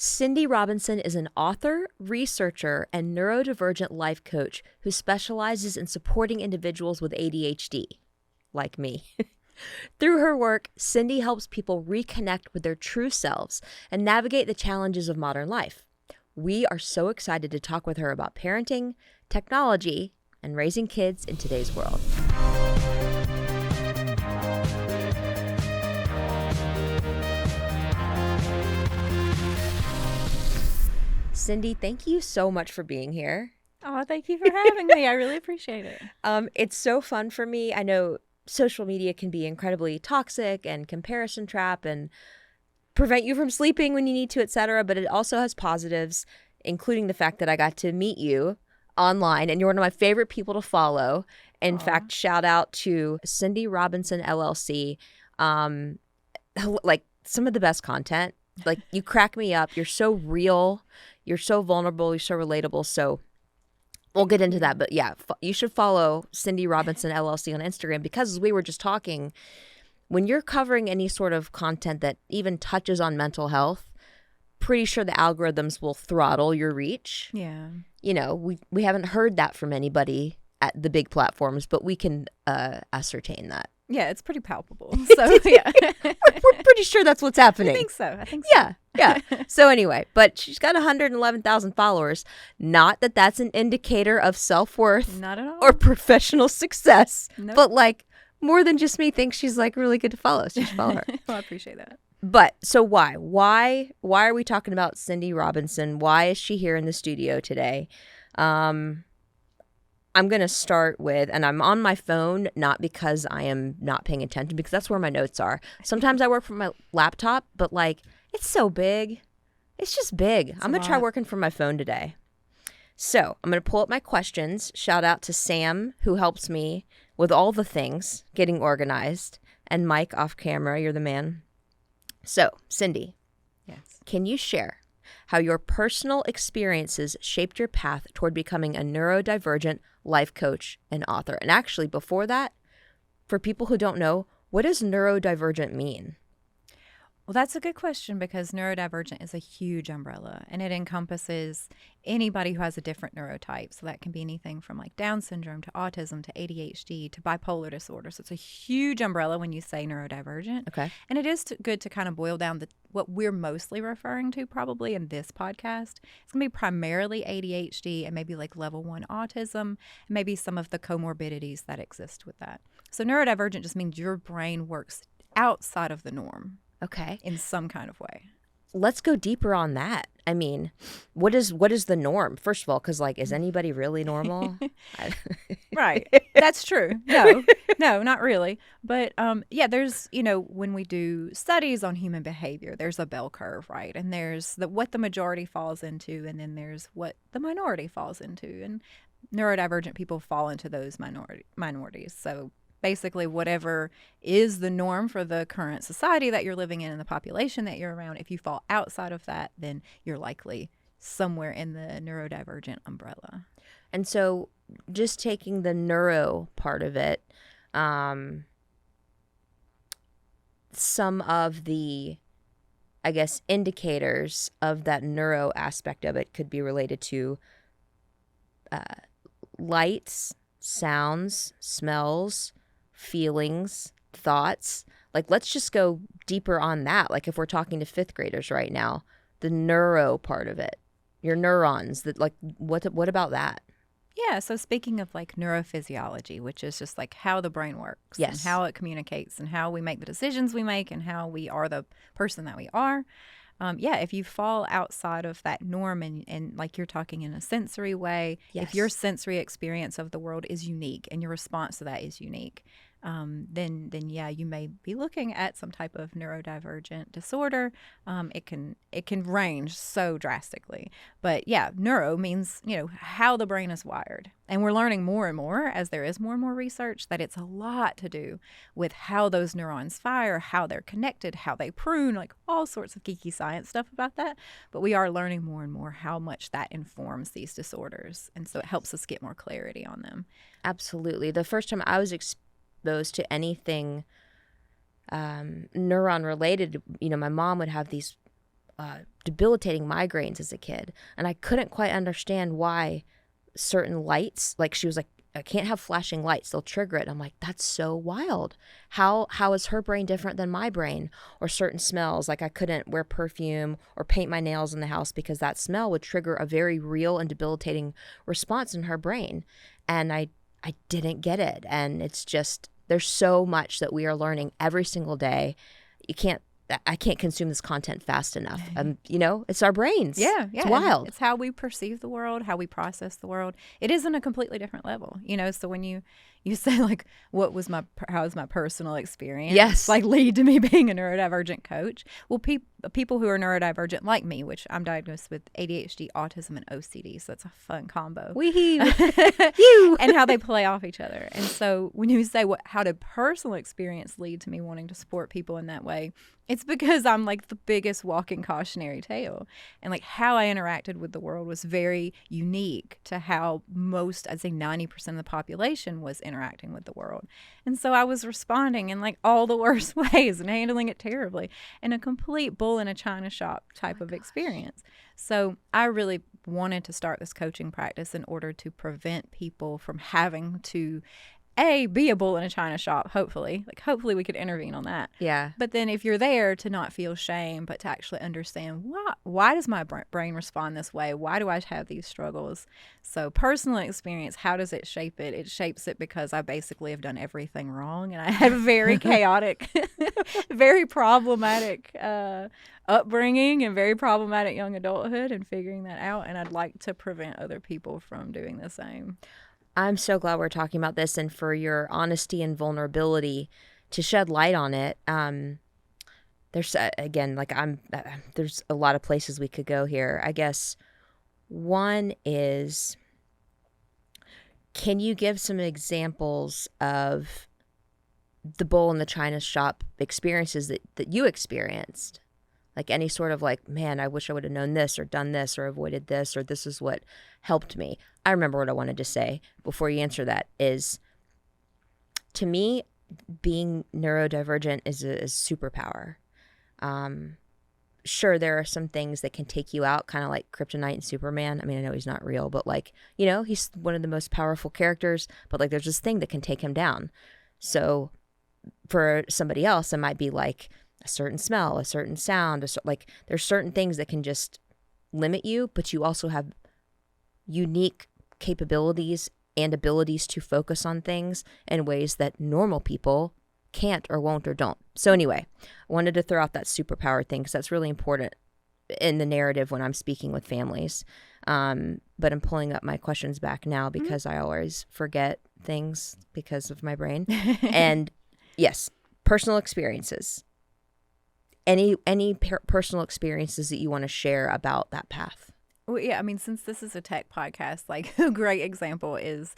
Cindy Robinson is an author, researcher, and neurodivergent life coach who specializes in supporting individuals with ADHD, like me. Through her work, Cindy helps people reconnect with their true selves and navigate the challenges of modern life. We are so excited to talk with her about parenting, technology, and raising kids in today's world. Cindy, thank you so much for being here. Oh, thank you for having me. I really appreciate it. It's so fun for me. I know social media can be incredibly toxic and comparison trap and prevent you from sleeping when you need to, etc. But it also has positives, including the fact that I got to meet you online and you're one of my favorite people to follow. In fact, shout out to Cindy Robinson LLC. Like some of the best content. Like you crack me up. You're so real. You're so vulnerable. You're so relatable. So we'll get into that. But yeah, you should follow Cindy Robinson LLC on Instagram because as we were just talking, when you're covering any sort of content that even touches on mental health, pretty sure the algorithms will throttle your reach. Yeah. You know, we haven't heard that from anybody at the big platforms, but we can ascertain that. Yeah, it's pretty palpable. So, yeah. We're pretty sure that's what's happening. I think so. Yeah. So anyway, but she's got 111,000 followers. Not that that's an indicator of self-worth. Not at all. Or professional success. Nope. But like more than just me thinks she's like really good to follow. So you should follow her. Well, I appreciate that. But so why? Why are we talking about Cindy Robinson? Why is she here in the studio today? I'm going to start with, and I'm on my phone, not because I am not paying attention, because that's where my notes are. Sometimes I work from my laptop, but like, it's so big. It's just big. I'm going to try working from my phone today. So I'm going to pull up my questions. Shout out to Sam, who helps me with all the things, getting organized, and Mike off camera. You're the man. So, Cindy. Yes. Can you share how your personal experiences shaped your path toward becoming a neurodivergent life coach and author? And actually, before that, for people who don't know, what does neurodivergent mean? Well, that's a good question because neurodivergent is a huge umbrella and it encompasses anybody who has a different neurotype. So that can be anything from like Down syndrome to autism to ADHD to bipolar disorder. So it's a huge umbrella when you say neurodivergent. Okay. And it is good to kind of boil down what we're mostly referring to probably in this podcast. It's going to be primarily ADHD and maybe like level 1 autism and maybe some of the comorbidities that exist with that. So neurodivergent just means your brain works outside of the norm. Okay. In some kind of way. Let's go deeper on that. I mean, what is the norm? First of all, because like, is anybody really normal? Right. That's true. No, not really. But yeah, there's, when we do studies on human behavior, there's a bell curve, right? And there's what the majority falls into, and then there's what the minority falls into. And neurodivergent people fall into those minorities. So basically, whatever is the norm for the current society that you're living in and the population that you're around, if you fall outside of that, then you're likely somewhere in the neurodivergent umbrella. And so just taking the neuro part of it, some of the, I guess, indicators of that neuro aspect of it could be related to lights, sounds, smells, feelings, thoughts. Like, let's just go deeper on that. Like, if we're talking to 5th graders right now, the neuro part of it, your neurons, that like, what about that? Yeah. So speaking of like neurophysiology, which is just like how the brain works, yes, and how it communicates and how we make the decisions we make and how we are the person that we are. Yeah, if you fall outside of that norm and like you're talking in a sensory way, yes, if your sensory experience of the world is unique and your response to that is unique, then yeah, you may be looking at some type of neurodivergent disorder. It can range so drastically, but yeah, neuro means how the brain is wired, and we're learning more and more as there is more and more research that it's a lot to do with how those neurons fire, how they're connected, how they prune, like all sorts of geeky science stuff about that. But we are learning more and more how much that informs these disorders, and so it helps us get more clarity on them. Absolutely. The first time I was exposed to anything neuron related, my mom would have these debilitating migraines as a kid, and I couldn't quite understand why certain lights, like she was like, I can't have flashing lights, they'll trigger it. And I'm like, that's so wild. How is her brain different than my brain? Or certain smells, like I couldn't wear perfume or paint my nails in the house because that smell would trigger a very real and debilitating response in her brain. And I didn't get it. And it's just, there's so much that we are learning every single day. I can't consume this content fast enough. It's our brains. Yeah. It's wild. It's how we perceive the world, how we process the world. It is on a completely different level, So when you say like, how was my personal experience? Yes. Like lead to me being a neurodivergent coach. Well, people who are neurodivergent like me, which I'm diagnosed with ADHD, autism, and OCD. So it's a fun combo. And how they play off each other. And so when you say how did personal experience lead to me wanting to support people in that way, it's because I'm like the biggest walking cautionary tale. And like how I interacted with the world was very unique to how most, I'd say 90% of the population was interacting with the world. And so I was responding in like all the worst ways and handling it terribly, and a complete bull in a china shop type of experience. So I really wanted to start this coaching practice in order to prevent people from having to be a bull in a china shop, hopefully we could intervene on that. Yeah. But then if you're there, to not feel shame, but to actually understand why does my brain respond this way? Why do I have these struggles? So personal experience, how does it shape it? It shapes it because I basically have done everything wrong, and I had a very chaotic, very problematic upbringing and very problematic young adulthood, and figuring that out. And I'd like to prevent other people from doing the same. I'm so glad we're talking about this, and for your honesty and vulnerability to shed light on it. There's there's a lot of places we could go here. I guess one is, can you give some examples of the bull in the china shop experiences that you experienced? Like any sort of like, man, I wish I would have known this or done this or avoided this, or this is what helped me. I remember what I wanted to say before you answer that is, to me, being neurodivergent is a superpower. Sure, there are some things that can take you out, kind of like Kryptonite and Superman. I mean, I know he's not real, but like, he's one of the most powerful characters, but like there's this thing that can take him down. So for somebody else, it might be like a certain smell, a certain sound, like there's certain things that can just limit you, but you also have unique capabilities and abilities to focus on things in ways that normal people can't or won't or don't. So anyway, I wanted to throw out that superpower thing because that's really important in the narrative when I'm speaking with families. But I'm pulling up my questions back now because I always forget things because of my brain. And yes, personal experiences. Any personal experiences that you want to share about that path? Well, yeah, I mean, since this is a tech podcast, like a great example is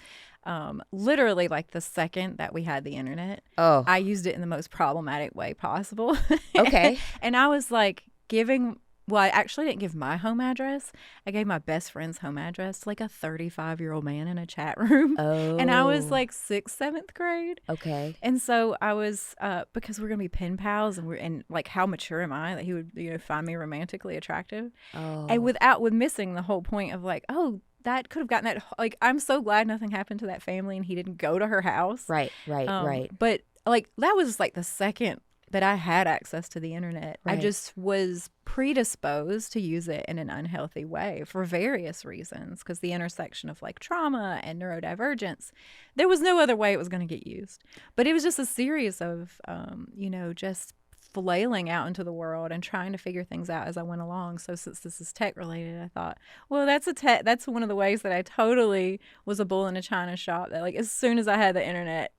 literally like the second that we had the internet, I used it in the most problematic way possible. Okay. And I was like I actually didn't give my home address. I gave my best friend's home address to like a 35-year-old man in a chat room. Oh. And I was like 6th, 7th grade. Okay. And so I was, because we're going to be pen pals, and like, how mature am I that he would, find me romantically attractive? Oh. And with missing the whole point of like, that could have gotten that, like, I'm so glad nothing happened to that family and he didn't go to her house. Right. But like, that was like the second that I had access to the internet. Right. I just was predisposed to use it in an unhealthy way for various reasons, because the intersection of like trauma and neurodivergence, there was no other way it was going to get used. But it was just a series of, just flailing out into the world and trying to figure things out as I went along. So since this is tech related, I thought, well, that's one of the ways that I totally was a bull in a china shop, that like as soon as I had the internet,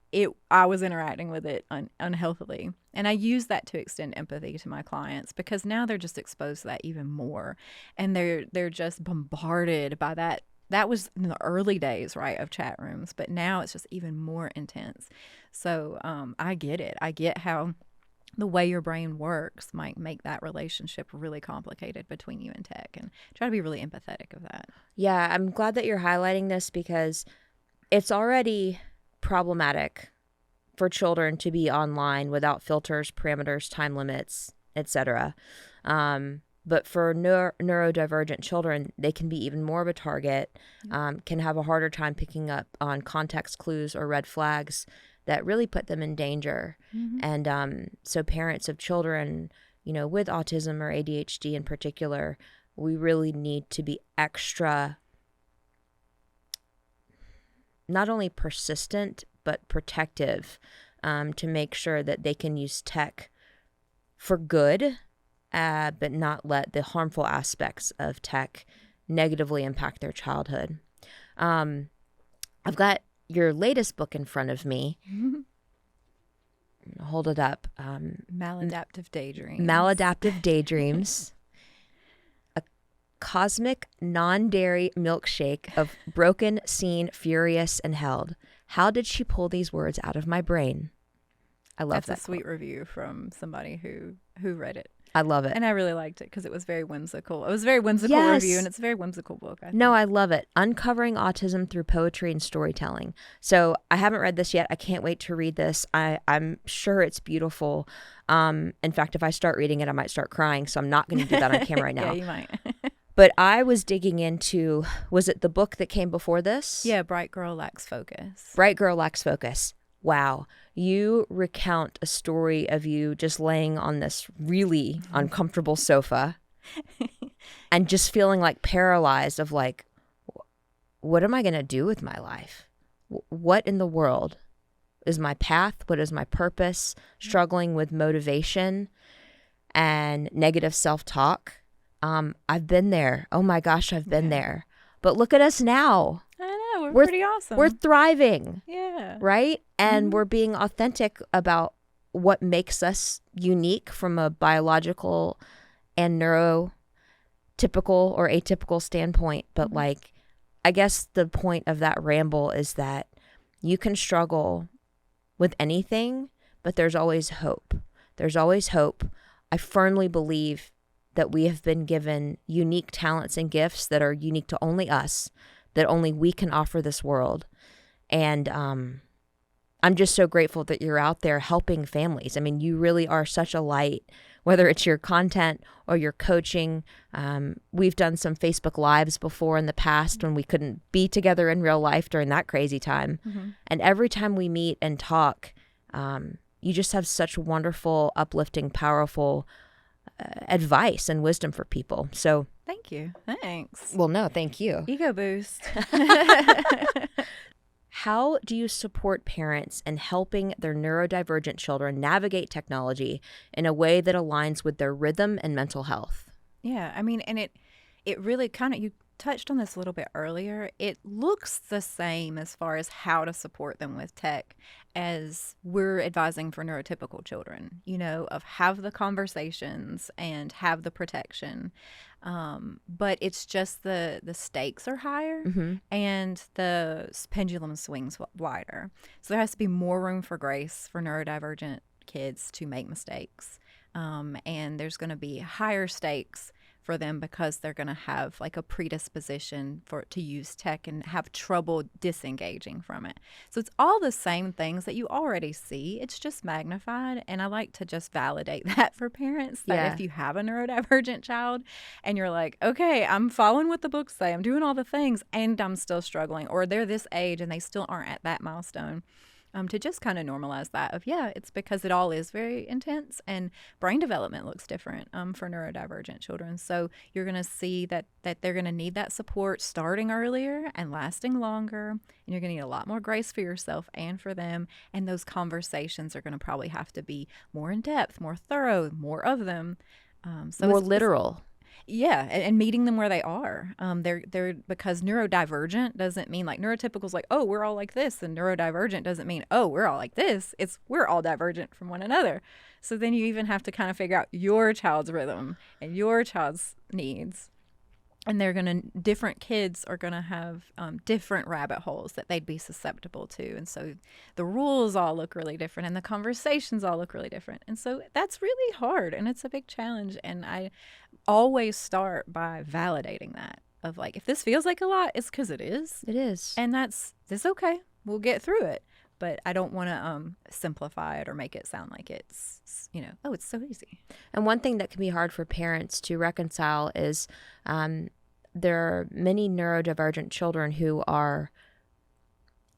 I was interacting with it unhealthily. And I use that to extend empathy to my clients, because now they're just exposed to that even more. And they're just bombarded by that. That was in the early days, right, of chat rooms. But now it's just even more intense. So I get it. I get how the way your brain works might make that relationship really complicated between you and tech, and try to be really empathetic of that. Yeah, I'm glad that you're highlighting this, because it's already problematic for children to be online without filters, parameters, time limits, etc. But for neurodivergent children, they can be even more of a target, can have a harder time picking up on context clues or red flags that really put them in danger. And so parents of children, with autism or ADHD in particular, we really need to be extra, not only persistent, but protective, to make sure that they can use tech for good, but not let the harmful aspects of tech negatively impact their childhood. I've got your latest book in front of me. Hold it up. Maladaptive Daydreams. Maladaptive Daydreams. A cosmic non-dairy milkshake of broken, seen, furious, and held. How did she pull these words out of my brain? I love that. That's a sweet review from somebody who read it. I love it. And I really liked it because it was very whimsical. It was a very whimsical review, and it's a very whimsical book. No, I love it. Uncovering Autism Through Poetry and Storytelling. So I haven't read this yet. I can't wait to read this. I'm sure it's beautiful. In fact, if I start reading it, I might start crying. So I'm not going to do that on camera right now. Yeah, you might. But I was digging into, was it the book that came before this? Yeah, Bright Girl Lacks Focus. Bright Girl Lacks Focus. Wow. You recount a story of you just laying on this really uncomfortable sofa and just feeling like paralyzed of like, what am I going to do with my life? What in the world is my path? What is my purpose? Struggling with motivation and negative self-talk. I've been there. Oh my gosh, I've been there. But look at us now. I know. We're pretty awesome. We're thriving. Yeah. Right? And we're being authentic about what makes us unique from a biological and neurotypical or atypical standpoint. But like, I guess the point of that ramble is that you can struggle with anything, but there's always hope. There's always hope. I firmly believe that we have been given unique talents and gifts that are unique to only us, that only we can offer this world. And I'm just so grateful that you're out there helping families. I mean, you really are such a light, whether it's your content or your coaching. We've done some Facebook Lives before in the past when we couldn't be together in real life during that crazy time. And every time we meet and talk, you just have such wonderful, uplifting, powerful advice and wisdom for people. So thank you. Thanks. Well, no, thank you. Ego boost. How do you support parents in helping their neurodivergent children navigate technology in a way that aligns with their rhythm and mental health? Yeah, I mean, and it really kind of, you touched on this a little bit earlier. It looks the same as far as how to support them with tech as we're advising for neurotypical children, of have the conversations and have the protection. But it's just the stakes are higher and the pendulum swings wider. So there has to be more room for grace for neurodivergent kids to make mistakes. And there's going to be higher stakes for them because they're going to have like a predisposition to use tech and have trouble disengaging from it. So it's all the same things that you already see. It's just magnified. And I like to just validate that for parents, that if you have a neurodivergent child and you're like, okay, I'm following what the books say, I'm doing all the things and I'm still struggling, or they're this age and they still aren't at that milestone. To just kind of normalize that of, it's because it all is very intense and brain development looks different for neurodivergent children. So you're going to see that they're going to need that support starting earlier and lasting longer. And you're going to need a lot more grace for yourself and for them. And those conversations are going to probably have to be more in depth, more thorough, more of them. So more literal. Yeah, and meeting them where they are. They're because neurodivergent doesn't mean like neurotypical's like, oh, we're all like this, and neurodivergent doesn't mean, oh, we're all like this. It's we're all divergent from one another. So then you even have to kind of figure out your child's rhythm and your child's needs. And different kids are going to have different rabbit holes that they'd be susceptible to. And so the rules all look really different and the conversations all look really different. And so that's really hard and it's a big challenge. And I always start by validating that of like, if this feels like a lot, it's because it is. It is. And it's okay. We'll get through it. but I don't want to simplify it or make it sound like it's, oh, it's so easy. And one thing that can be hard for parents to reconcile is there are many neurodivergent children who are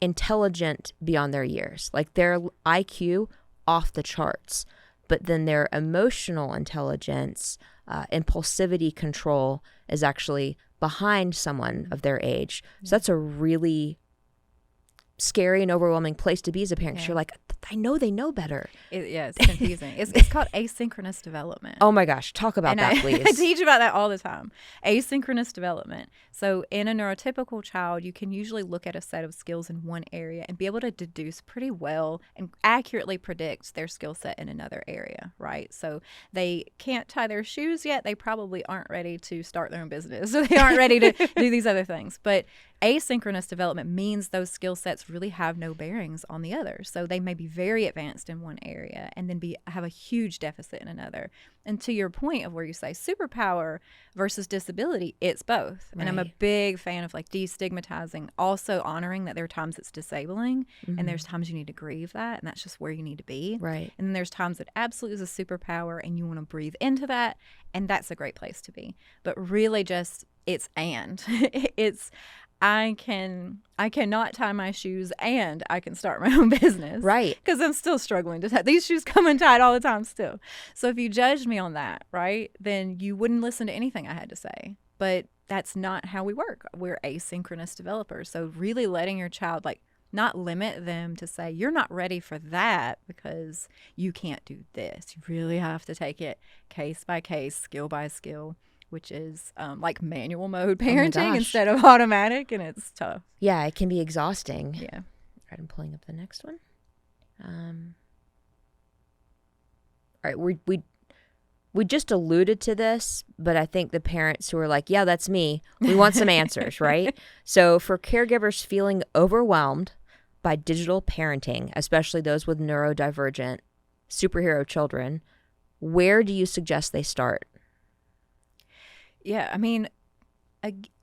intelligent beyond their years, like their IQ off the charts, but then their emotional intelligence, impulsivity control is actually behind someone of their age. So that's a really scary and overwhelming place to be as a parent. Yeah. You're like, I know they know better. It's confusing. It's called asynchronous development. Oh my gosh, talk about that, please. I teach about that all the time. Asynchronous development. So in a neurotypical child, you can usually look at a set of skills in one area and be able to deduce pretty well and accurately predict their skill set in another area, right? So they can't tie their shoes yet. They probably aren't ready to start their own business. So they aren't ready to do these other things. But asynchronous development means those skill sets really have no bearings on the others. So they may be very advanced in one area and then have a huge deficit in another. And to your point of where you say superpower versus disability, it's both. Right. And I'm a big fan of like destigmatizing, also honoring that there are times it's disabling and there's times you need to grieve that, and that's just where you need to be. Right. And then there's times that absolutely is a superpower and you want to breathe into that, and that's a great place to be. But really just it's I cannot tie my shoes and I can start my own business. Right. Because I'm still struggling to tie. These shoes come untied all the time still. So if you judged me on that, right, then you wouldn't listen to anything I had to say. But that's not how we work. We're asynchronous developers. So really letting your child, like, not limit them to say, you're not ready for that because you can't do this. You really have to take it case by case, skill by skill, which is like manual mode parenting instead of automatic, and it's tough. Yeah, it can be exhausting. Yeah. All right, I'm pulling up the next one. All right, we just alluded to this, but I think the parents who are like, yeah, that's me, we want some answers, right? So for caregivers feeling overwhelmed by digital parenting, especially those with neurodivergent superhero children, where do you suggest they start? Yeah, I mean,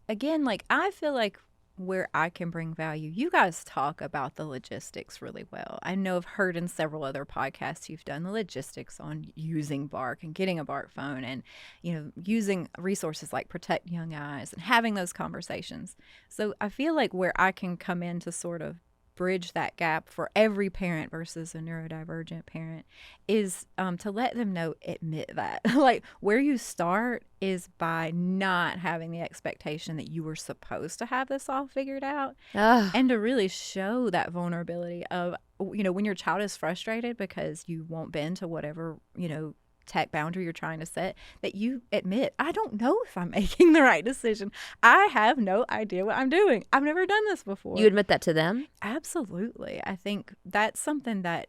again, like, I feel like where I can bring value, you guys talk about the logistics really well. I know I've heard in several other podcasts you've done the logistics on using Bark and getting a Bark phone and, using resources like Protect Young Eyes and having those conversations. So I feel like where I can come in to sort of bridge that gap for every parent versus a neurodivergent parent is to let them know, admit that. Like, where you start is by not having the expectation that you were supposed to have this all figured out. And to really show that vulnerability of, when your child is frustrated because you won't bend to whatever, tech boundary you're trying to set, that you admit, I don't know if I'm making the right decision. I have no idea what I'm doing. I've never done this before. You admit that to them? Absolutely. I think that's something that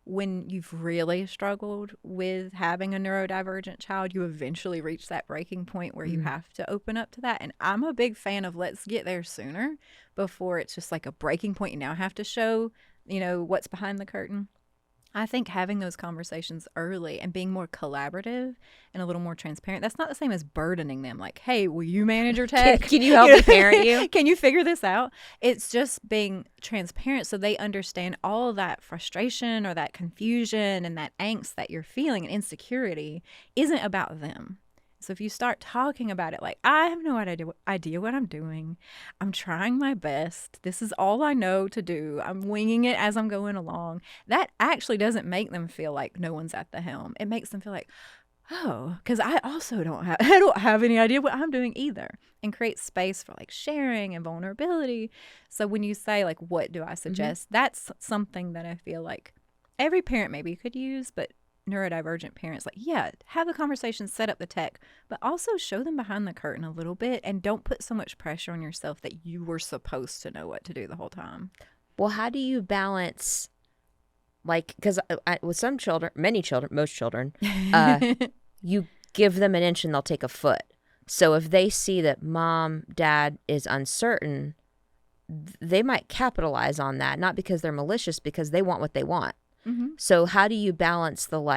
when you've really struggled with having a neurodivergent child, you eventually reach that breaking point where you have to open up to that. And I'm a big fan of let's get there sooner before it's just like a breaking point. You now have to show, what's behind the curtain. I think having those conversations early and being more collaborative and a little more transparent, that's not the same as burdening them. Like, hey, will you manage your tech? Can you help me parent you? Can you figure this out? It's just being transparent so they understand all of that frustration or that confusion and that angst that you're feeling and insecurity isn't about them. So if you start talking about it like, I have no idea what I'm doing. I'm trying my best. This is all I know to do. I'm winging it as I'm going along. That actually doesn't make them feel like no one's at the helm. It makes them feel like, oh, because I also don't have any idea what I'm doing either, and create space for like sharing and vulnerability. So when you say like, what do I suggest? That's something that I feel like every parent maybe could use, but neurodivergent parents, like, yeah, have the conversation, set up the tech, but also show them behind the curtain a little bit and don't put so much pressure on yourself that you were supposed to know what to do the whole time. Well, how do you balance, like, because with some children, most children, you give them an inch and they'll take a foot. So if they see that mom, dad is uncertain, they might capitalize on that, not because they're malicious, because they want what they want. So how do you balance that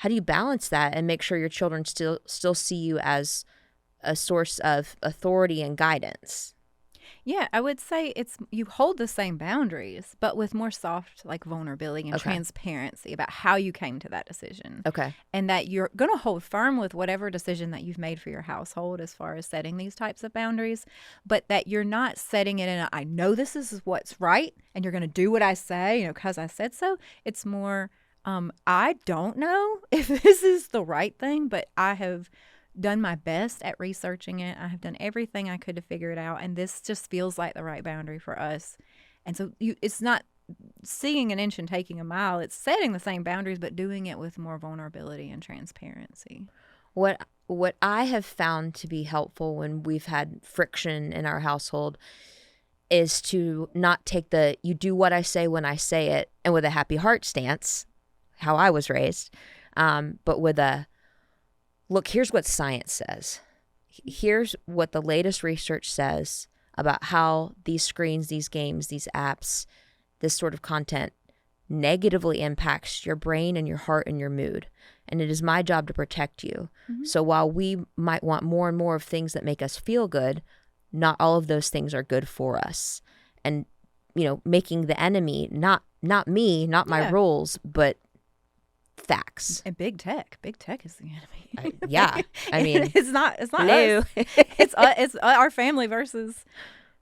and make sure your children still see you as a source of authority and guidance? Yeah, I would say it's you hold the same boundaries, but with more soft like vulnerability and Okay. transparency about how you came to that decision. Okay. And that you're going to hold firm with whatever decision that you've made for your household as far as setting these types of boundaries, but that you're not setting it in a, I know this is what's right and you're going to do what I say, you know, because I said so. It's more, I don't know if this is the right thing, but I have done my best at researching it. I have done everything I could to figure it out, and this just feels like the right boundary for us. And so it's not seeing an inch and taking a mile. It's setting the same boundaries, but doing it with more vulnerability and transparency. What I have found to be helpful when we've had friction in our household is to not take the you do what I say when I say it and with a happy heart stance, how I was raised, but with a look, here's what science says. Here's what the latest research says about how these screens, these games, these apps, this sort of content negatively impacts your brain and your heart and your mood. And it is my job to protect you. Mm-hmm. So while we might want more and more of things that make us feel good, not all of those things are good for us. And, you know, making the enemy, not me, not my rules, but facts. And big tech is the enemy. Yeah, I mean, it's not hello. us. It's our family versus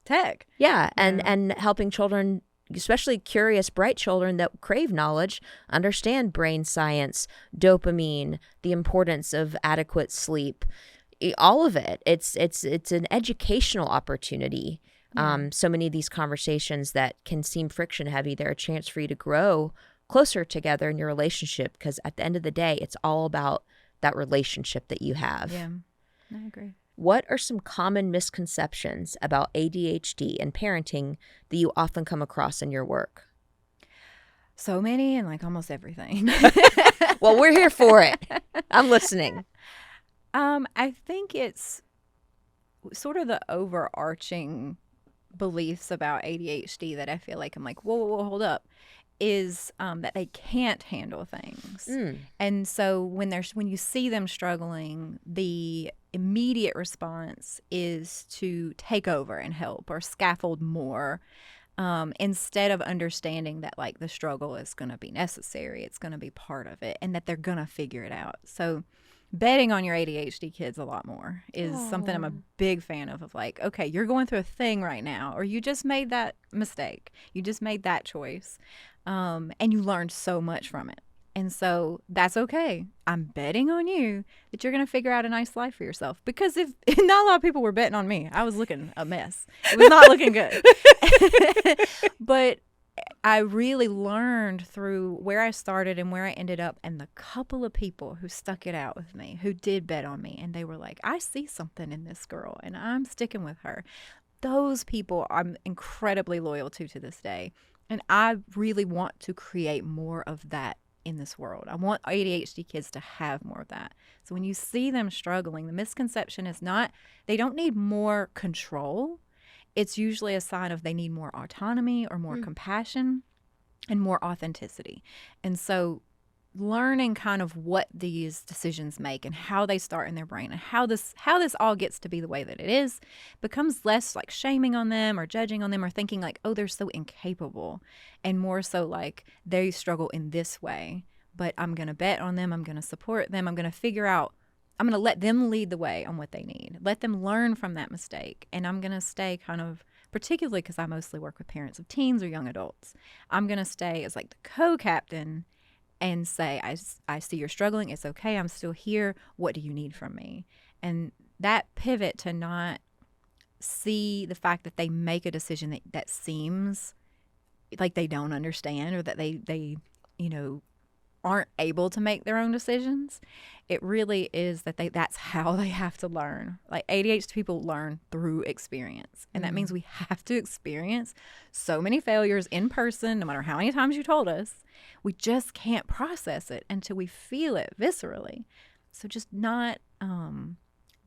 tech. Yeah, and helping children, especially curious, bright children that crave knowledge, understand brain science, dopamine, the importance of adequate sleep, all of it. It's an educational opportunity. So many of these conversations that can seem friction heavy, they're a chance for you to grow closer together in your relationship, because at the end of the day, it's all about that relationship that you have. Yeah, I agree. What are some common misconceptions about ADHD and parenting that you often come across in your work? So many, and like almost everything. Well, we're here for it. I'm listening. I think it's sort of the overarching beliefs about ADHD that I feel like I'm like, whoa, hold up, is that they can't handle things. And so when you see them struggling, the immediate response is to take over and help or scaffold more, instead of understanding that like the struggle is going to be necessary, it's going to be part of it, and that they're going to figure it out. So betting on your ADHD kids a lot more is something I'm a big fan of like, okay, you're going through a thing right now, or you just made that mistake, you just made that choice, and you learned so much from it. And so that's okay. I'm betting on you that you're going to figure out a nice life for yourself. Because if not a lot of people were betting on me, I was looking a mess. It was not looking good. But I really learned through where I started and where I ended up, and the couple of people who stuck it out with me, who did bet on me, and they were like, I see something in this girl and I'm sticking with her. Those people I'm incredibly loyal to this day. And I really want to create more of that in this world. I want ADHD kids to have more of that. So when you see them struggling, the misconception is not, they don't need more control. It's usually a sign of they need more autonomy or more compassion and more authenticity. And so learning kind of what these decisions make and how they start in their brain and how this all gets to be the way that it is becomes less like shaming on them or judging on them or thinking like, oh, they're so incapable, and more so like they struggle in this way, but I'm going to bet on them, I'm going to support them, I'm going to figure out, I'm going to let them lead the way on what they need, let them learn from that mistake, and I'm going to stay kind of, particularly because I mostly work with parents of teens or young adults, I'm going to stay as like the co-captain and say, I see you're struggling. It's okay. I'm still here. What do you need from me? And that pivot to not see the fact that they make a decision that seems like they don't understand, or that they aren't able to make their own decisions. It really is that that's how they have to learn. Like ADHD people learn through experience. And that means we have to experience so many failures in person, no matter how many times you told us. We just can't process it until we feel it viscerally. So just not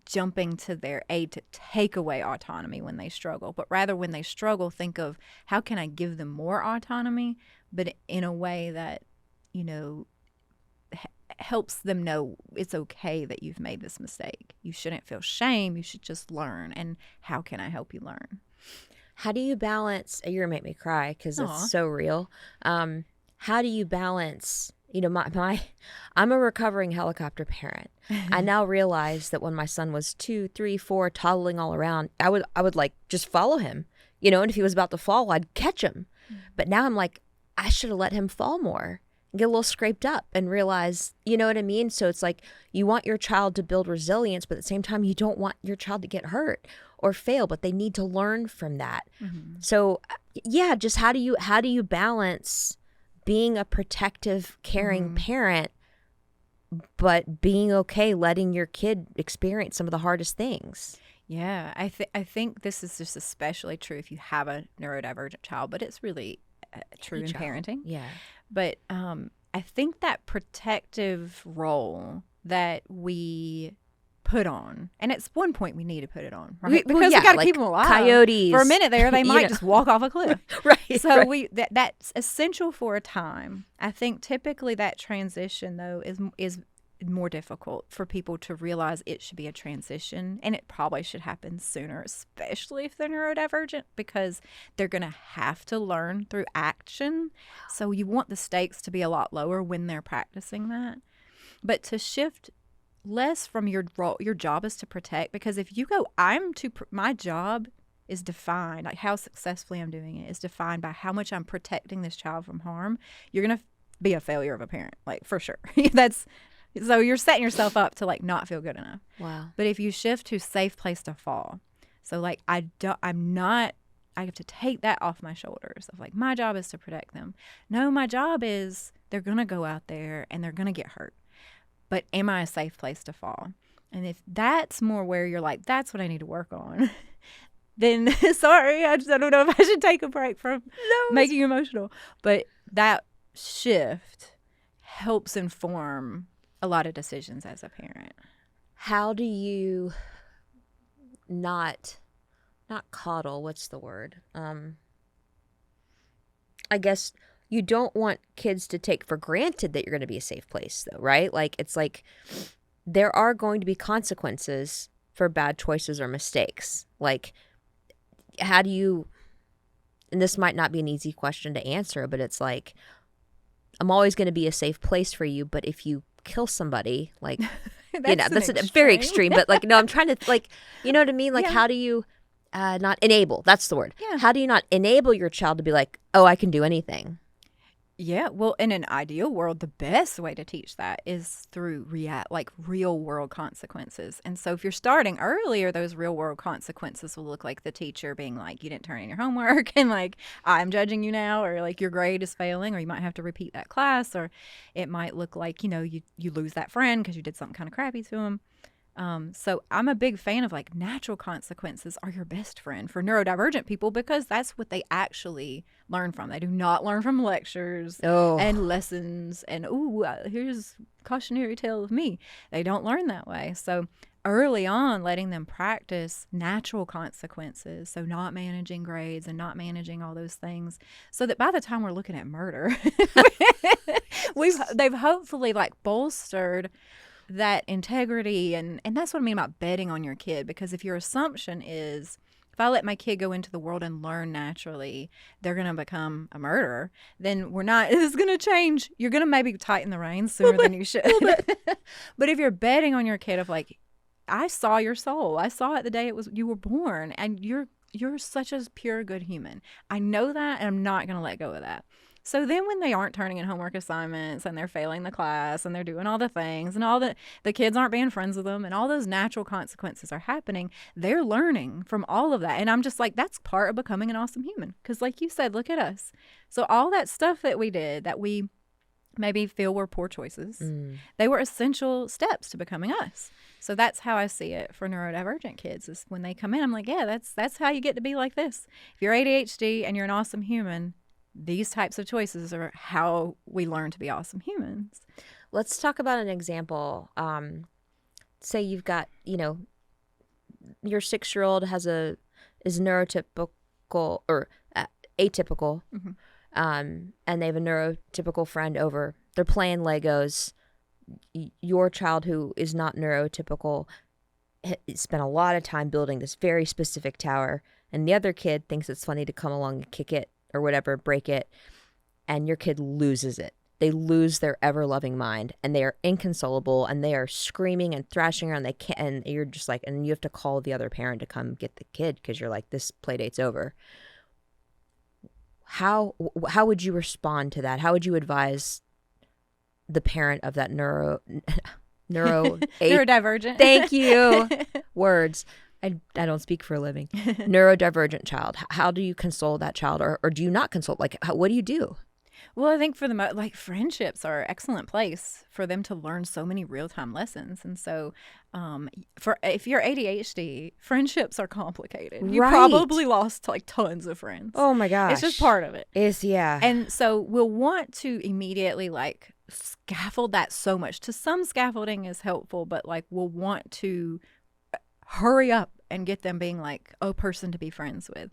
jumping to their aid to take away autonomy when they struggle, but rather when they struggle, think of how can I give them more autonomy, but in a way that, helps them know it's okay that you've made this mistake. You shouldn't feel shame. You should just learn. And how can I help you learn? How do you balance? You're gonna make me cry because it's Aw. so real. How do you balance? I'm a recovering helicopter parent. I now realize that when my son was 2, 3, 4, toddling all around, I would like just follow him, and if he was about to fall, I'd catch him. But now I'm like, I should have let him fall more, and get a little scraped up, and realize, you know what I mean? So it's like you want your child to build resilience, but at the same time, you don't want your child to get hurt or fail, but they need to learn from that. Mm-hmm. So yeah, just how do you balance being a protective, caring parent, but being okay letting your kid experience some of the hardest things? Yeah, I think this is just especially true if you have a neurodivergent child, but it's really true in parenting. Yeah. But I think that protective role that we put on, and at one point we need to put it on, right? Because we got to keep them alive. Coyotes. For a minute there, they might just walk off a cliff. Right. So right. that's essential for a time. I think typically that transition though is more difficult for people to realize it should be a transition, and it probably should happen sooner, especially if they're neurodivergent, because they're going to have to learn through action. So you want the stakes to be a lot lower when they're practicing that. But to shift less from your role, your job is to protect, because if you go, my job is defined, like how successfully I'm doing it is defined by how much I'm protecting this child from harm, you're going to be a failure of a parent, like for sure. So you're setting yourself up to like not feel good enough. Wow. But if you shift to safe place to fall, so like I have to take that off my shoulders of like, my job is to protect them. No, my job is they're going to go out there and they're going to get hurt. But am I a safe place to fall? And if that's more where you're like, that's what I need to work on, then sorry, I don't know if I should take a break from making you emotional. But that shift helps inform a lot of decisions as a parent. How do you not coddle? What's the word? I guess you don't want kids to take for granted that you're going to be a safe place, though, right? Like, it's like there are going to be consequences for bad choices or mistakes. Like, how do you, and this might not be an easy question to answer, but it's like, I'm always going to be a safe place for you, but if you kill somebody, like, that's a very extreme, but like, no, I'm trying to, like, you know what I mean? Like, how do you not enable? That's the word. Yeah. How do you not enable your child to be like, oh, I can do anything? Yeah, well, in an ideal world, the best way to teach that is through real world consequences. And so if you're starting earlier, those real world consequences will look like the teacher being like, you didn't turn in your homework, and like, I'm judging you now, or like your grade is failing, or you might have to repeat that class, or it might look like, you lose that friend because you did something kind of crappy to them. So I'm a big fan of like natural consequences are your best friend for neurodivergent people, because that's what they actually learn from. They do not learn from lectures and lessons and, here's cautionary tale of me. They don't learn that way. So early on, letting them practice natural consequences, so not managing grades and not managing all those things, so that by the time we're looking at murder, they've hopefully like bolstered that integrity. And that's what I mean about betting on your kid, because if your assumption is, if I let my kid go into the world and learn naturally, they're going to become a murderer, then it's going to change. You're going to maybe tighten the reins sooner than you should. But if you're betting on your kid of like, I saw your soul, I saw it the day you were born, and you're such a pure good human. I know that, and I'm not going to let go of that. So then when they aren't turning in homework assignments and they're failing the class and they're doing all the things and all the kids aren't being friends with them and all those natural consequences are happening, they're learning from all of that. And I'm just like, that's part of becoming an awesome human. Because like you said, look at us. So all that stuff that we did that we maybe feel were poor choices, they were essential steps to becoming us. So that's how I see it for neurodivergent kids, is when they come in, I'm like, yeah, that's how you get to be like this. If you're ADHD and you're an awesome human, these types of choices are how we learn to be awesome humans. Let's talk about an example. Say you've got, your 6-year-old is neurotypical or atypical, and they have a neurotypical friend over. They're playing Legos. Your child, who is not neurotypical, spent a lot of time building this very specific tower, and the other kid thinks it's funny to come along and kick it or whatever, break it, and your kid loses it. They lose their ever-loving mind, and they are inconsolable, and they are screaming and thrashing around. They can't, and you're just like, and you have to call the other parent to come get the kid because you're like, this play date's over. How would you respond to that? How would you advise the parent of that neurodivergent? Thank you. Words. I don't speak for a living. Neurodivergent child. How do you console that child, or do you not console? Like, what do you do? Well, I think for like friendships are an excellent place for them to learn so many real-time lessons. And so if you're ADHD, friendships are complicated. You probably lost like tons of friends. Oh my gosh. It's just part of it. Yeah. And so we'll want to immediately like scaffold that so much. To some, scaffolding is helpful, but like we'll want to hurry up and get them being like a person to be friends with.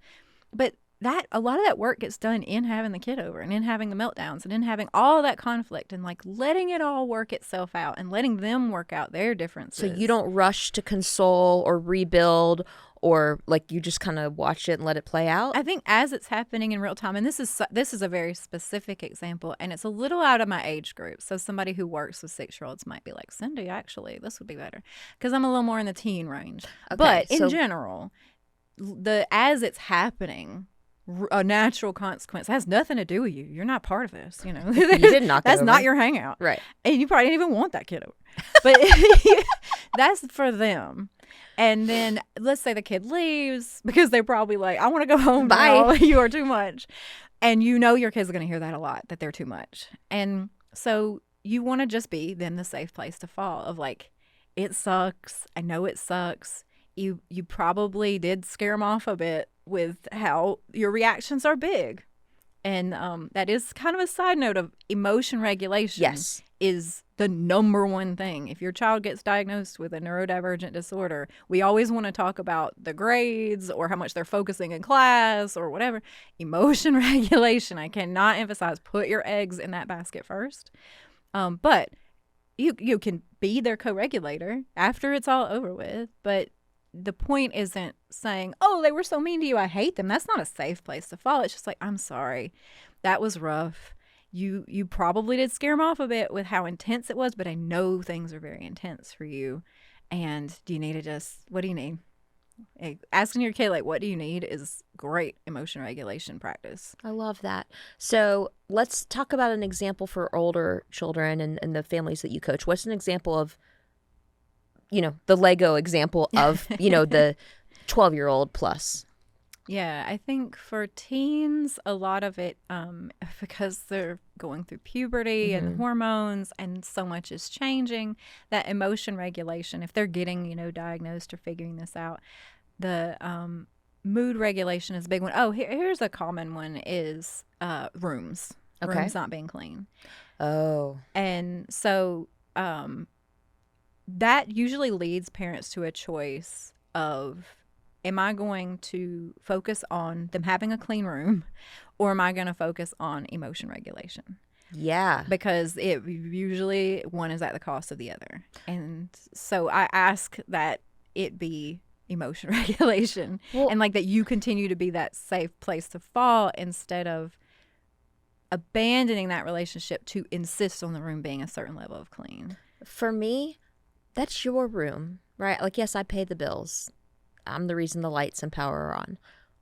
But that a lot of that work gets done in having the kid over and in having the meltdowns and in having all that conflict and like letting it all work itself out and letting them work out their differences. So you don't rush to console or rebuild, or like you just kind of watch it and let it play out? I think as it's happening in real time, and this is a very specific example, and it's a little out of my age group. So somebody who works with 6-year-olds might be like, Cindy, actually, this would be better, because I'm a little more in the teen range. Okay, but in general, as it's happening, a natural consequence has nothing to do with you. You're not part of this, you know. You did knock That's over. not your hangout, right? And you probably didn't even want that kid over, but that's for them. And then let's say the kid leaves because they're probably like, I want to go home. Bye. Now. You are too much, and you know your kid's going to hear that a lot, that they're too much, and so you want to just be then the safe place to fall. Of like, it sucks. I know it sucks. You probably did scare them off a bit with how your reactions are big. And that is kind of a side note of emotion regulation. Yes. Is the number one thing. If your child gets diagnosed with a neurodivergent disorder, we always want to talk about the grades or how much they're focusing in class or whatever. Emotion regulation, I cannot emphasize, put your eggs in that basket first. But you can be their co-regulator after it's all over with, but the point isn't saying, oh, they were so mean to you, I hate them. That's not a safe place to fall. It's just like, I'm sorry. That was rough. You probably did scare them off a bit with how intense it was, but I know things are very intense for you. And do you need to what do you need? Asking your kid, like, what do you need is great emotion regulation practice. I love that. So let's talk about an example for older children and the families that you coach. What's an example of, the Lego example of, the 12-year-old plus? Yeah, I think for teens, a lot of it, because they're going through puberty and hormones and so much is changing, that emotion regulation, if they're getting, diagnosed or figuring this out, the mood regulation is a big one. Oh, here's a common one is rooms. Okay. Rooms not being clean. Oh. And so that usually leads parents to a choice of, am I going to focus on them having a clean room, or am I going to focus on emotion regulation? Yeah. Because it usually one is at the cost of the other. And so I ask that it be emotion regulation, and like that you continue to be that safe place to fall instead of abandoning that relationship to insist on the room being a certain level of clean. For me, that's your room, right? Like, yes, I pay the bills. I'm the reason the lights and power are on.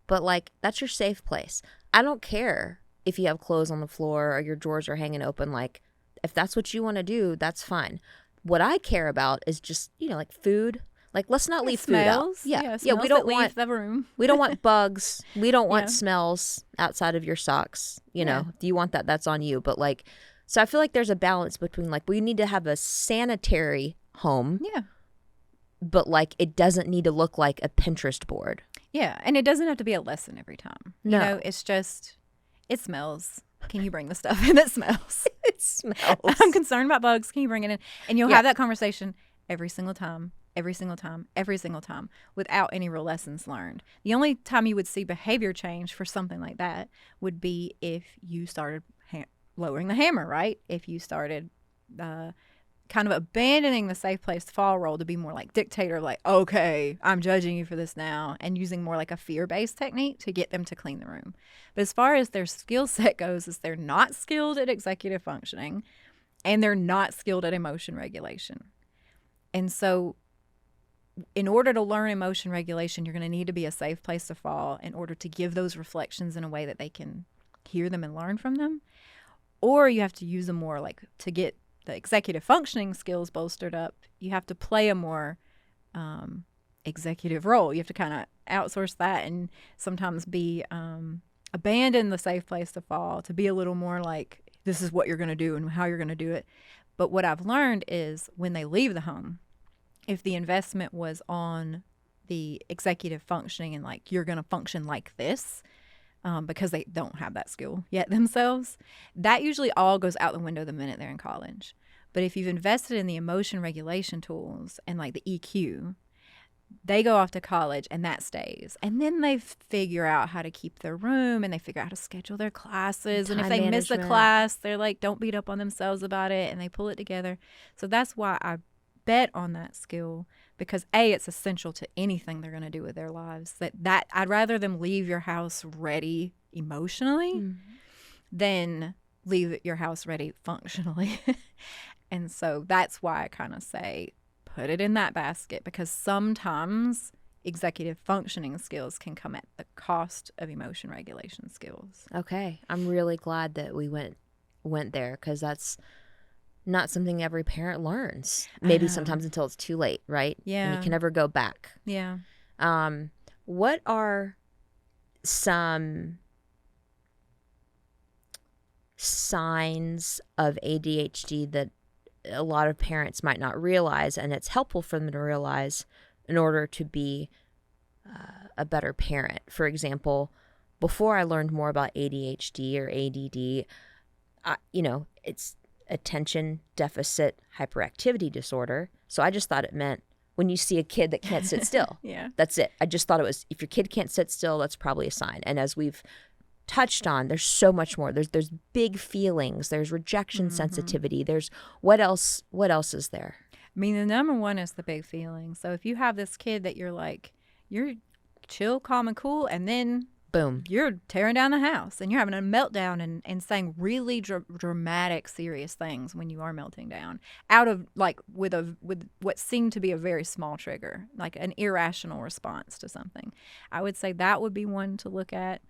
But, like, that's your safe place. I don't care if you have clothes on the floor or your drawers are hanging open. Like, if that's what you want to do, that's fine. What I care about is just, like, food. Like, let's not leave food out. Yeah, we don't want the room. We don't want bugs. We don't want smells outside of your socks. Do you want that? That's on you. But, like, so I feel like there's a balance between, like, we need to have a sanitary home. Yeah. But, like, it doesn't need to look like a Pinterest board. Yeah, and it doesn't have to be a lesson every time. No. It's just, it smells. Can you bring the stuff in that smells? It smells. I'm concerned about bugs. Can you bring it in? And you'll have that conversation every single time, without any real lessons learned. The only time you would see behavior change for something like that would be if you started lowering the hammer, right? If you started kind of abandoning the safe place to fall role to be more like dictator, like, okay, I'm judging you for this now, and using more like a fear-based technique to get them to clean the room. But as far as their skill set goes, is they're not skilled at executive functioning and they're not skilled at emotion regulation. And so in order to learn emotion regulation, you're going to need to be a safe place to fall in order to give those reflections in a way that they can hear them and learn from them. Or you have to use them more like to get the executive functioning skills bolstered up. You have to play a more executive role. You have to kind of outsource that and sometimes be abandon the safe place to fall to be a little more like, this is what you're going to do and how you're going to do it. But what I've learned is when they leave the home, if the investment was on the executive functioning and like, you're going to function like this, because they don't have that skill yet themselves, that usually all goes out the window the minute they're in college. But if you've invested in the emotion regulation tools and like the EQ, they go off to college and that stays. And then they figure out how to keep their room and they figure out how to schedule their classes. And if they miss a class, they're like, don't beat up on themselves about it, and they pull it together. So that's why I bet on that skill, because A, it's essential to anything they're going to do with their lives. That I'd rather them leave your house ready emotionally than leave your house ready functionally. And so that's why I kind of say put it in that basket, because sometimes executive functioning skills can come at the cost of emotion regulation skills. Okay. I'm really glad that we went there, because that's not something every parent learns. Maybe sometimes until it's too late, right? Yeah. And you can never go back. Yeah. What are some signs of ADHD that a lot of parents might not realize, and it's helpful for them to realize in order to be a better parent? For example, before I learned more about ADHD or ADD, it's attention deficit hyperactivity disorder. So I just thought it meant when you see a kid that can't sit still. Yeah. That's it. I just thought it was, if your kid can't sit still, that's probably a sign. And as we've touched on, there's so much more. There's big feelings. There's rejection sensitivity. There's what else is there? I mean, the number one is the big feeling. So if you have this kid that you're like, you're chill, calm, and cool, and then boom, you're tearing down the house and you're having a meltdown and saying really dramatic, serious things when you are melting down out of like with what seemed to be a very small trigger, like an irrational response to something. I would say that would be one to look at.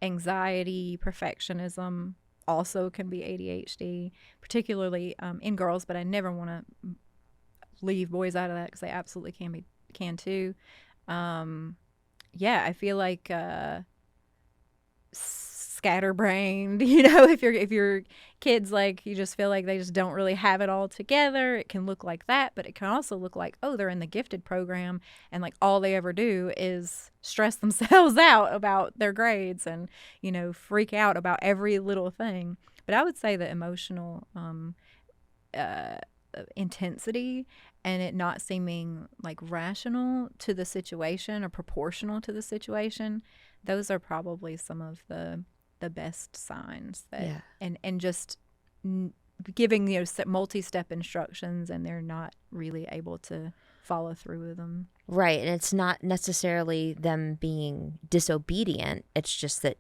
Anxiety, perfectionism also can be ADHD, particularly in girls, but I never want to leave boys out of that because they absolutely can too. I feel like scatterbrained, if your kids, like, you just feel like they just don't really have it all together. It can look like that, but it can also look like, oh, they're in the gifted program and like all they ever do is stress themselves out about their grades and freak out about every little thing. But I would say the emotional intensity and it not seeming like rational to the situation or proportional to the situation, those are probably some of the best signs that, and just giving multi-step instructions and they're not really able to follow through with them. Right, and it's not necessarily them being disobedient. It's just that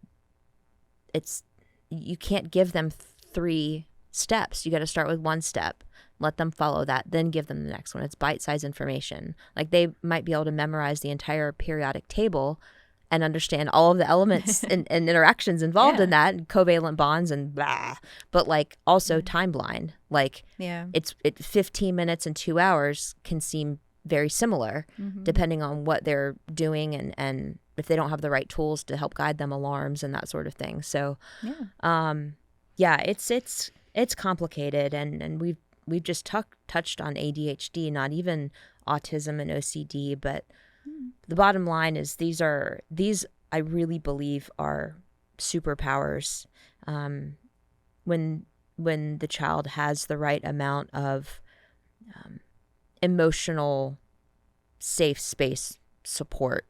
you can't give them 3 steps. You got to start with 1 step, let them follow that, then give them the next one. It's bite-sized information. Like they might be able to memorize the entire periodic table and understand all of the elements and interactions involved in that, and covalent bonds and blah. But like also timeline, like it's 15 minutes and 2 hours can seem very similar depending on what they're doing and if they don't have the right tools to help guide them, alarms and that sort of thing. So it's complicated, and we've just touched on ADHD, not even autism and OCD, but the bottom line is these I really believe are superpowers when the child has the right amount of emotional safe space support.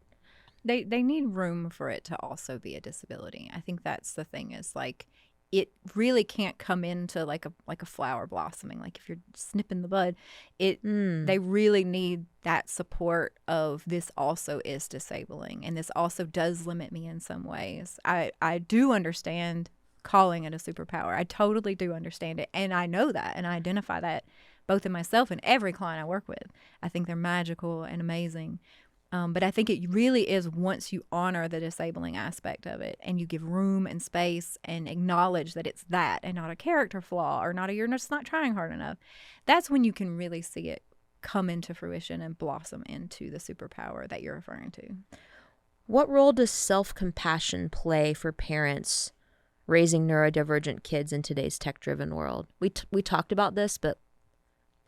They need room for it to also be a disability. I think that's the thing, is like it really can't come into like a flower blossoming. Like if you're snipping the bud, they really need that support of this also is disabling, and this also does limit me in some ways. I do understand calling it a superpower. I totally do understand it, and I know that, and I identify that both in myself and every client I work with. I think they're magical and amazing. But I think it really is once you honor the disabling aspect of it and you give room and space and acknowledge that it's that and not a character flaw or not you're just not trying hard enough. That's when you can really see it come into fruition and blossom into the superpower that you're referring to. What role does self-compassion play for parents raising neurodivergent kids in today's tech-driven world? We talked about this, but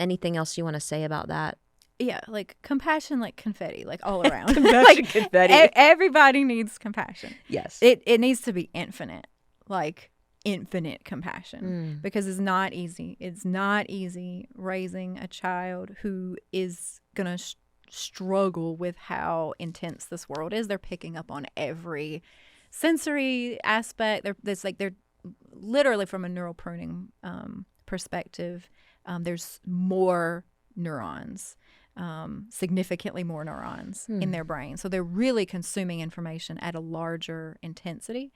anything else you want to say about that? Yeah, like compassion, like confetti, like all around. Compassion, like confetti. Everybody needs compassion. Yes. It needs to be infinite, like infinite compassion, because it's not easy. It's not easy raising a child who is going to struggle with how intense this world is. They're picking up on every sensory aspect. They're literally from a neural pruning perspective. There's more neurons. Significantly more neurons in their brain. So they're really consuming information at a larger intensity.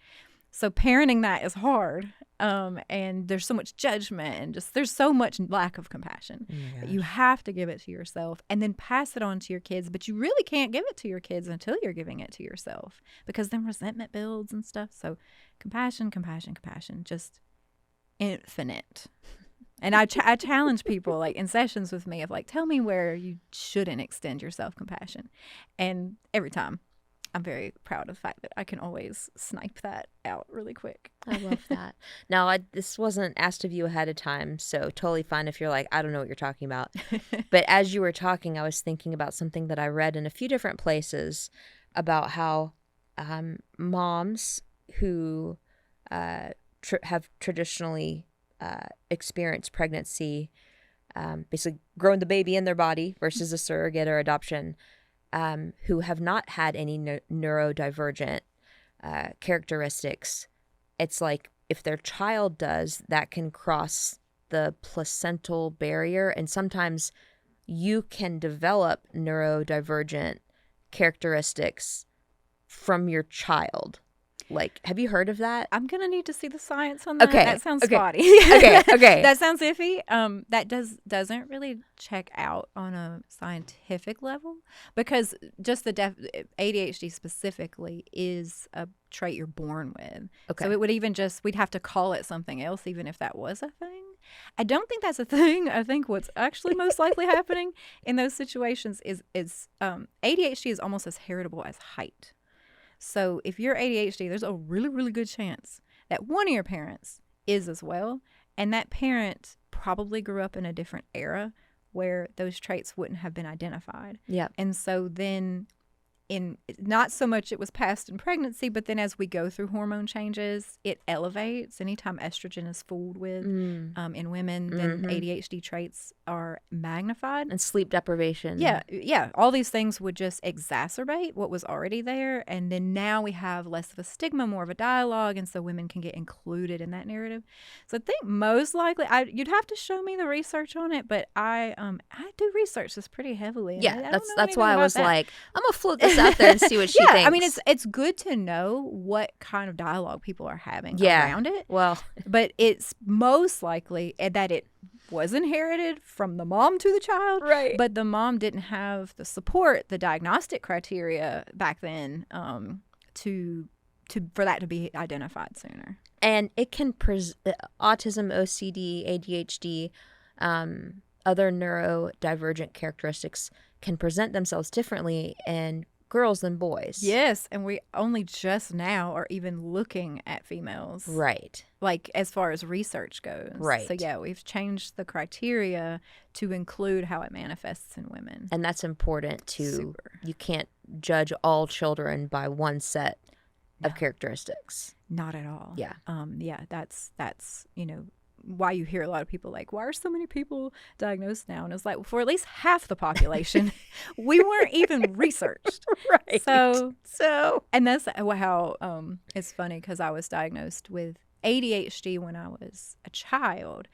So parenting that is hard. And there's so much judgment and there's so much lack of compassion. But you have to give it to yourself and then pass it on to your kids. But you really can't give it to your kids until you're giving it to yourself, because then resentment builds and stuff. So compassion, just infinite. And I challenge people like in sessions with me of like, tell me where you shouldn't extend your self-compassion. And every time I'm very proud of the fact that I can always snipe that out really quick. I love that. Now, this wasn't asked of you ahead of time, so totally fine if you're like, I don't know what you're talking about. But as you were talking, I was thinking about something that I read in a few different places about how moms who have traditionally experience pregnancy, basically growing the baby in their body versus a surrogate or adoption, who have not had any neurodivergent characteristics. It's like if their child does, that can cross the placental barrier, and sometimes you can develop neurodivergent characteristics from your child. Like, have you heard of that? I'm going to need to see the science on that. Okay. That sounds okay. spotty. Okay. That sounds iffy. That doesn't really check out on a scientific level, because just the ADHD specifically is a trait you're born with. Okay. So it would we'd have to call it something else even if that was a thing. I don't think that's a thing. I think what's actually most likely happening in those situations is ADHD is almost as heritable as height. So if you're ADHD, there's a really, really good chance that one of your parents is as well. And that parent probably grew up in a different era where those traits wouldn't have been identified. Yeah. And so then not so much it was passed in pregnancy, but then as we go through hormone changes, it elevates. Anytime estrogen is fooled with in women, then ADHD traits are magnified. And sleep deprivation. Yeah. All these things would just exacerbate what was already there. And then now we have less of a stigma, more of a dialogue, and so women can get included in that narrative. So I think most likely, you'd have to show me the research on it, but I do research this pretty heavily. Yeah, that's why I was like, I'm going to float this out there and see what she thinks. I mean, it's good to know what kind of dialogue people are having around it. Well, but it's most likely that it was inherited from the mom to the child, right? But the mom didn't have the support, the diagnostic criteria back then, for that to be identified sooner. And it can autism, OCD, ADHD, other neurodivergent characteristics can present themselves differently in girls than boys. Yes, and we only just now are even looking at females. Right. Like as far as research goes. Right. So yeah, we've changed the criteria to include how it manifests in women. And that's important too. You can't judge all children by one set of characteristics. Not at all. Yeah. That's why you hear a lot of people like, why are so many people diagnosed now? And it's like, well, for at least half the population, we weren't even researched. Right. So, and that's how it's funny, because I was diagnosed with ADHD when I was a child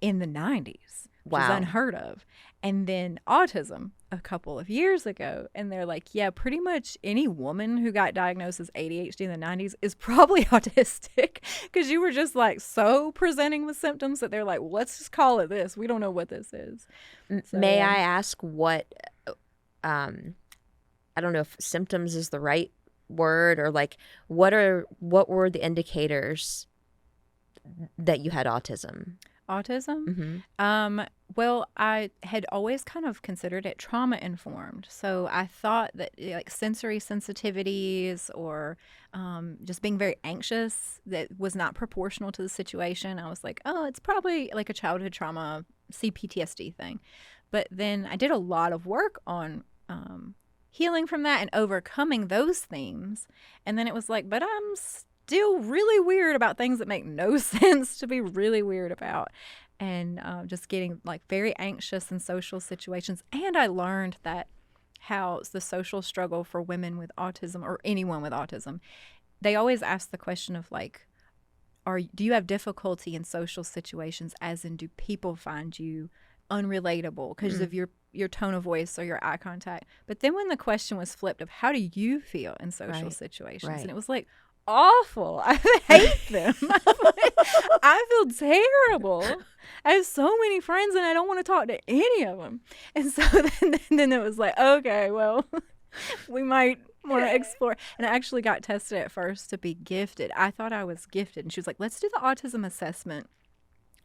in the 90s, which is Wow. unheard of. And then autism a couple of years ago. And they're like, yeah, pretty much any woman who got diagnosed as ADHD in the 90s is probably autistic, because you were just like so presenting with symptoms that they're like, well, let's just call it this. We don't know what this is. So, May yeah. I ask what, I don't know if symptoms is the right word, or like what were the indicators that you had autism? Autism? Mm-hmm. Well, I had always kind of considered it trauma informed. So I thought that like sensory sensitivities or just being very anxious that was not proportional to the situation. I was like, oh, it's probably like a childhood trauma, CPTSD thing. But then I did a lot of work on healing from that and overcoming those themes. And then it was like, but I'm still really weird about things that make no sense to be really weird about. And just getting like very anxious in social situations. And I learned that how the social struggle for women with autism, or anyone with autism, they always ask the question of like, do you have difficulty in social situations, as in do people find you unrelatable because of your tone of voice or your eye contact? But then when the question was flipped of how do you feel in social situations, and it was like, awful. I hate them. I feel terrible. I have so many friends and I don't want to talk to any of them. And so then it was like, okay, well, we might want to explore. And I actually got tested at first to be gifted. I thought I was gifted. And she was like, let's do the autism assessment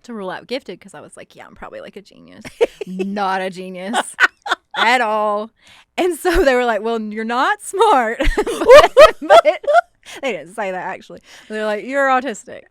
to rule out gifted, because I was like, yeah, I'm probably like a genius. Not a genius at all. And so they were like, well, you're not smart. but they didn't say that actually. They're like, you're autistic.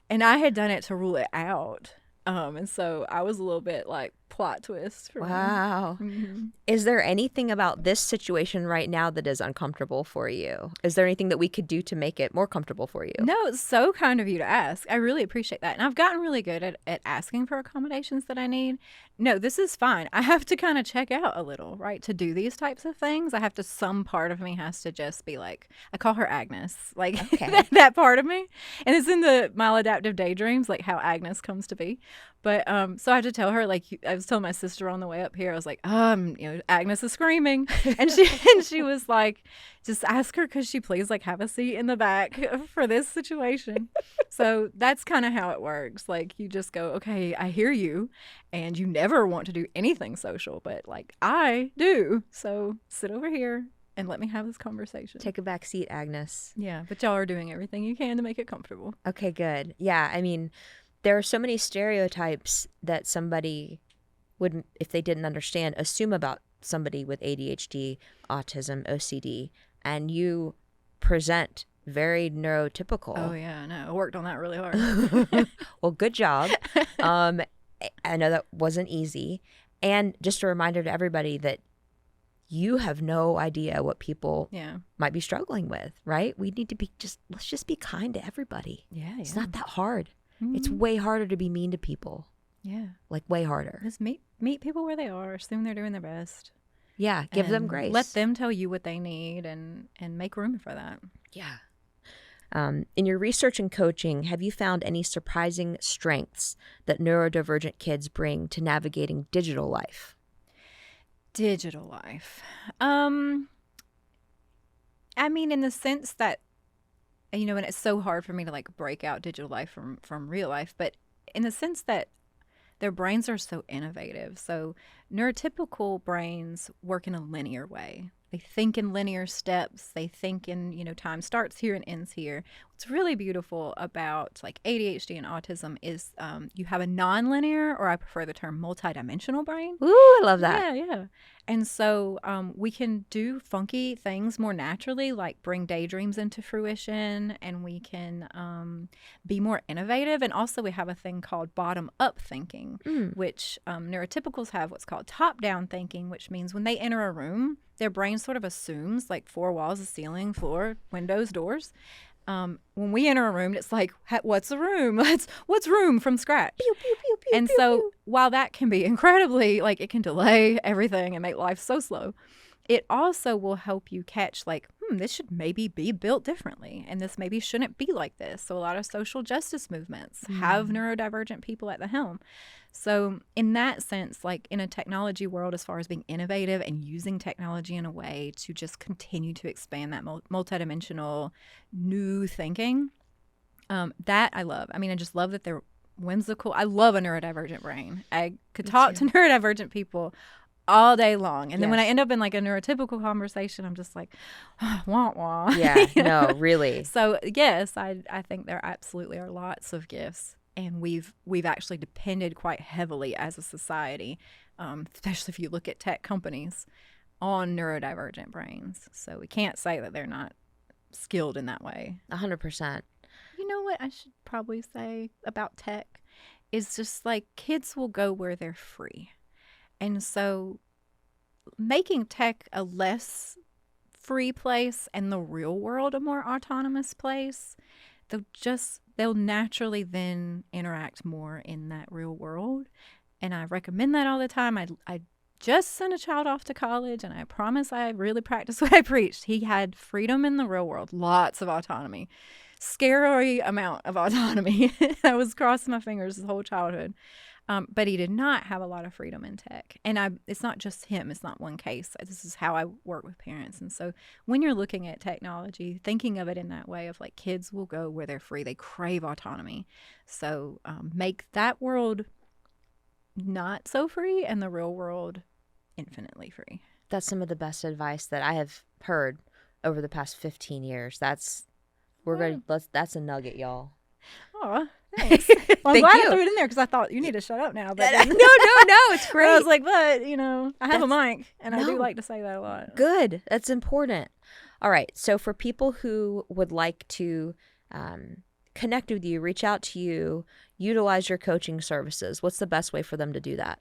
And I had done it to rule it out. And so I was a little bit like, plot twist for Wow. me. Mm-hmm. Is there anything about this situation right now that is uncomfortable for you? Is there anything that we could do to make it more comfortable for you? No, it's so kind of you to ask. I really appreciate that. And I've gotten really good at asking for accommodations that I need. No, this is fine. I have to kind of check out a little, right? To do these types of things, some part of me has to just be like, I call her Agnes, like Okay. that part of me. And it's in the maladaptive daydreams, like how Agnes comes to be. But so I had to tell her, like, I was telling my sister on the way up here, I was like, Agnes is screaming. And she was like, just ask her, could she please like have a seat in the back for this situation? So that's kind of how it works. Like, you just go, okay, I hear you. And you never want to do anything social, but like I do. So sit over here and let me have this conversation. Take a back seat, Agnes. Yeah, but y'all are doing everything you can to make it comfortable. Okay, good. Yeah, I mean, there are so many stereotypes that somebody would, if they didn't understand, assume about somebody with ADHD, autism, OCD, and you present very neurotypical. Oh yeah, I know. I worked on that really hard. Well, good job. I know that wasn't easy. And just a reminder to everybody that you have no idea what people might be struggling with, right? We need to let's just be kind to everybody. Yeah. It's not that hard. Mm-hmm. It's way harder to be mean to people. Yeah. Like way harder. Just meet people where they are. Assume they're doing their best. Yeah. Give them grace. Let them tell you what they need and make room for that. Yeah. In your research and coaching, have you found any surprising strengths that neurodivergent kids bring to navigating digital life? Digital life. I mean, in the sense that, and it's so hard for me to like break out digital life from real life, but in the sense that their brains are so innovative. So neurotypical brains work in a linear way. They think in linear steps. They think in, time starts here and ends here. What's really beautiful about like ADHD and autism is you have a nonlinear, or I prefer the term multidimensional brain. Ooh, I love that. Yeah. And so we can do funky things more naturally, like bring daydreams into fruition, and we can be more innovative. And also we have a thing called bottom-up thinking, which neurotypicals have what's called top-down thinking, which means when they enter a room, their brain sort of assumes like four walls, a ceiling, floor, windows, doors. When we enter a room, it's like, what's a room? What's room from scratch? Pew, pew, pew, pew, and pew, so pew. While that can be incredibly, like, it can delay everything and make life so slow, it also will help you catch like, this should maybe be built differently, and this maybe shouldn't be like this. So a lot of social justice movements have neurodivergent people at the helm. So in that sense, like in a technology world, as far as being innovative and using technology in a way to just continue to expand that multidimensional new thinking, that I love. I mean, I just love that they're whimsical. I love a neurodivergent brain. I could talk to neurodivergent people all day long. And then when I end up in like a neurotypical conversation, I'm just like, wah, wah. Yeah, no, really. So yes, I think there absolutely are lots of gifts. And we've actually depended quite heavily as a society, especially if you look at tech companies, on neurodivergent brains. So we can't say that they're not skilled in that way. 100%. You know what I should probably say about tech is just like kids will go where they're free. And so making tech a less free place and the real world a more autonomous place, they'll naturally then interact more in that real world. And I recommend that all the time. I just sent a child off to college, and I promise I really practiced what I preached. He had freedom in the real world, lots of autonomy, scary amount of autonomy. I was crossing my fingers his whole childhood. But he did not have a lot of freedom in tech. And it's not just him. It's not one case. This is how I work with parents. And so when you're looking at technology, thinking of it in that way of like kids will go where they're free. They crave autonomy. So make that world not so free and the real world infinitely free. That's some of the best advice that I have heard over the past 15 years. That's a nugget, y'all. Aw. Thanks. Well, I'm glad I threw it in there because I thought you need to shut up now. But no, it's great. I was like, but I have a mic, and I do like to say that a lot. Good. That's important. All right. So for people who would like to connect with you, reach out to you, utilize your coaching services, what's the best way for them to do that?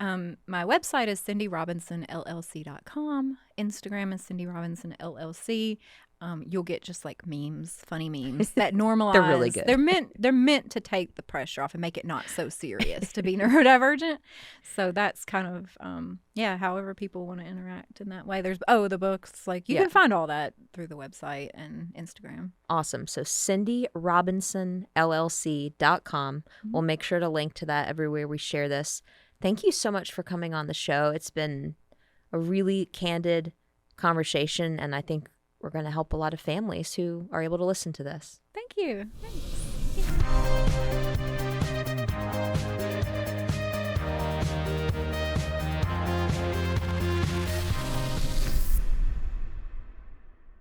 My website is cindyrobinsonllc.com. Instagram is cindyrobinsonllc. You'll get just like memes, funny memes that normalize. They're really good. They're meant to take the pressure off and make it not so serious to be neurodivergent. So that's kind of however people want to interact in that way. There's the books, like you can find all that through the website and Instagram. Awesome. So cindyrobinsonllc.com. We'll make sure to link to that everywhere we share this. Thank you so much for coming on the show. It's been a really candid conversation, and I think we're going to help a lot of families who are able to listen to this. Thank you. Thanks.